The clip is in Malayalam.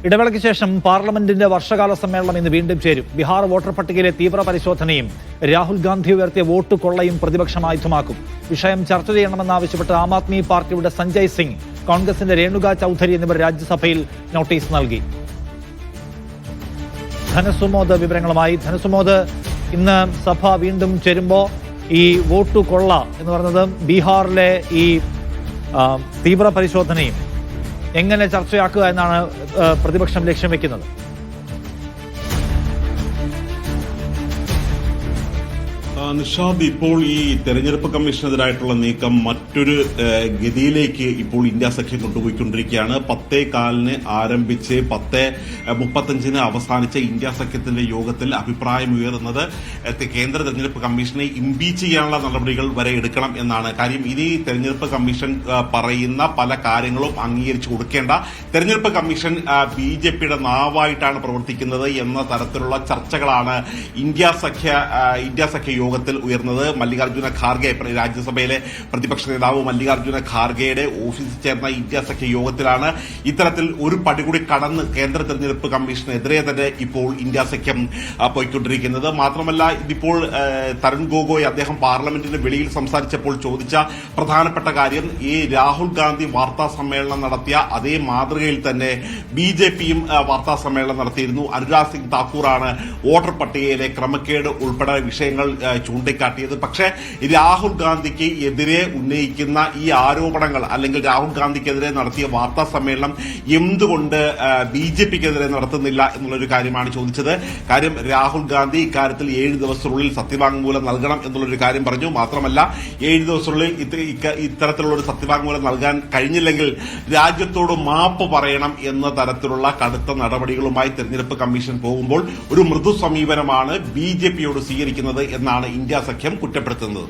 ഇടവേളയ്ക്ക് ശേഷം പാർലമെന്റിന്റെ വർഷകാല സമ്മേളനം ഇന്ന് വീണ്ടും ചേരും. ബീഹാർ വോട്ടർ പട്ടികയിലെ തീവ്ര പരിശോധനയും രാഹുൽ ഗാന്ധി ഉയർത്തിയ വോട്ട് കൊള്ളയും പ്രതിപക്ഷം ആയുധമാക്കും. വിഷയം ചർച്ച ചെയ്യണമെന്നാവശ്യപ്പെട്ട് ആം ആദ്മി പാർട്ടിയുടെ സഞ്ജയ് സിംഗ്, കോൺഗ്രസിന്റെ രേണുക ചൌധരി എന്നിവർ രാജ്യസഭയിൽ നോട്ടീസ് നൽകി. ധനസുമോദ് വിവരങ്ങളുമായി. ധനസുമോദ്, ഇന്ന് സഭ വീണ്ടും ചേരുമ്പോൾ ഈ വോട്ട് കൊള്ള എന്ന് പറയുന്നത് ബീഹാറിലെ ഈ തീവ്ര പരിശോധനയും എങ്ങനെ ചർച്ചയാക്കുക എന്നാണ് പ്രതിപക്ഷം ലക്ഷ്യം വെക്കുന്നത്? നിഷാദ്, ഇപ്പോൾ ഈ തെരഞ്ഞെടുപ്പ് കമ്മീഷനെതിരായിട്ടുള്ള നീക്കം മറ്റൊരു ഗതിയിലേക്ക് ഇപ്പോൾ ഇന്ത്യ സഖ്യം കൊണ്ടുപോയിക്കൊണ്ടിരിക്കുകയാണ്. 10:15 ആരംഭിച്ച് 10:35 അവസാനിച്ച ഇന്ത്യ സഖ്യത്തിന്റെ യോഗത്തിൽ അഭിപ്രായമുയർന്നത് കേന്ദ്ര തെരഞ്ഞെടുപ്പ് കമ്മീഷനെ ഇംപീച്ച് ചെയ്യാനുള്ള നടപടികൾ വരെ എടുക്കണം എന്നാണ്. കാര്യം ഇനി തെരഞ്ഞെടുപ്പ് കമ്മീഷൻ പറയുന്ന പല കാര്യങ്ങളും അംഗീകരിച്ചു കൊടുക്കേണ്ട, തെരഞ്ഞെടുപ്പ് കമ്മീഷൻ BJPയുടെ നാവായിട്ടാണ് പ്രവർത്തിക്കുന്നത് എന്ന തരത്തിലുള്ള ചർച്ചകളാണ് ഇന്ത്യ സഖ്യ യോഗത്തിൽ ഉയർന്നത്. മല്ലികാർജ്ജുന ഖാർഗെ, രാജ്യസഭയിലെ പ്രതിപക്ഷ നേതാവ് മല്ലികാർജ്ജുന ഖാർഗെയുടെ ഓഫീസിൽ ചേർന്ന ഇന്ത്യ സഖ്യ യോഗത്തിലാണ് ഇത്തരത്തിൽ ഒരു പടി കൂടി കടന്ന് കേന്ദ്ര തെരഞ്ഞെടുപ്പ് കമ്മീഷനെതിരെ തന്നെ ഇപ്പോൾ ഇന്ത്യ സഖ്യം പോയിക്കൊണ്ടിരിക്കുന്നത്. മാത്രമല്ല, ഇതിപ്പോൾ തരുൺ ഗൊഗോയ് അദ്ദേഹം പാർലമെന്റിന് വെളിയിൽ സംസാരിച്ചപ്പോൾ ചോദിച്ച പ്രധാനപ്പെട്ട കാര്യം, ഈ രാഹുൽ ഗാന്ധി വാർത്താ സമ്മേളനം നടത്തിയ അതേ മാതൃകയിൽ തന്നെ BJPയും വാർത്താ സമ്മേളനം നടത്തിയിരുന്നു. അനുരാഗ് സിംഗ് താക്കൂറാണ് വോട്ടർ പട്ടികയിലെ ക്രമക്കേട് ഉൾപ്പെടെ വിഷയങ്ങൾ ചൂണ്ടിക്കാട്ടിയത്. പക്ഷേ രാഹുൽ ഗാന്ധിക്ക് എതിരെ ഉന്നയിക്കുന്ന ഈ ആരോപണങ്ങൾ, അല്ലെങ്കിൽ രാഹുൽ ഗാന്ധിക്കെതിരെ നടത്തിയ വാർത്താ സമ്മേളനം എന്തുകൊണ്ട് BJPക്കെതിരെ നടത്തുന്നില്ല എന്നുള്ളൊരു കാര്യമാണ് ചോദിച്ചത്. കാര്യം, രാഹുൽ ഗാന്ധി ഇക്കാര്യത്തിൽ 7 ദിവസത്തിനുള്ളിൽ സത്യവാങ്മൂലം നൽകണം എന്നുള്ളൊരു കാര്യം പറഞ്ഞു. മാത്രമല്ല, 7 ദിവസത്തിനുള്ളിൽ ഇത്തരത്തിലുള്ള ഒരു സത്യവാങ്മൂലം നൽകാൻ കഴിഞ്ഞില്ലെങ്കിൽ രാജ്യത്തോട് മാപ്പ് പറയണം എന്ന തരത്തിലുള്ള കടുത്ത നടപടികളുമായി തെരഞ്ഞെടുപ്പ് കമ്മീഷൻ പോകുമ്പോൾ ഒരു മൃദു സമീപനമാണ് BJPയോട് സ്വീകരിക്കുന്നത് എന്നാണ് ഇന്ത്യ സഖ്യം കുറ്റപ്പെടുത്തുന്നത്.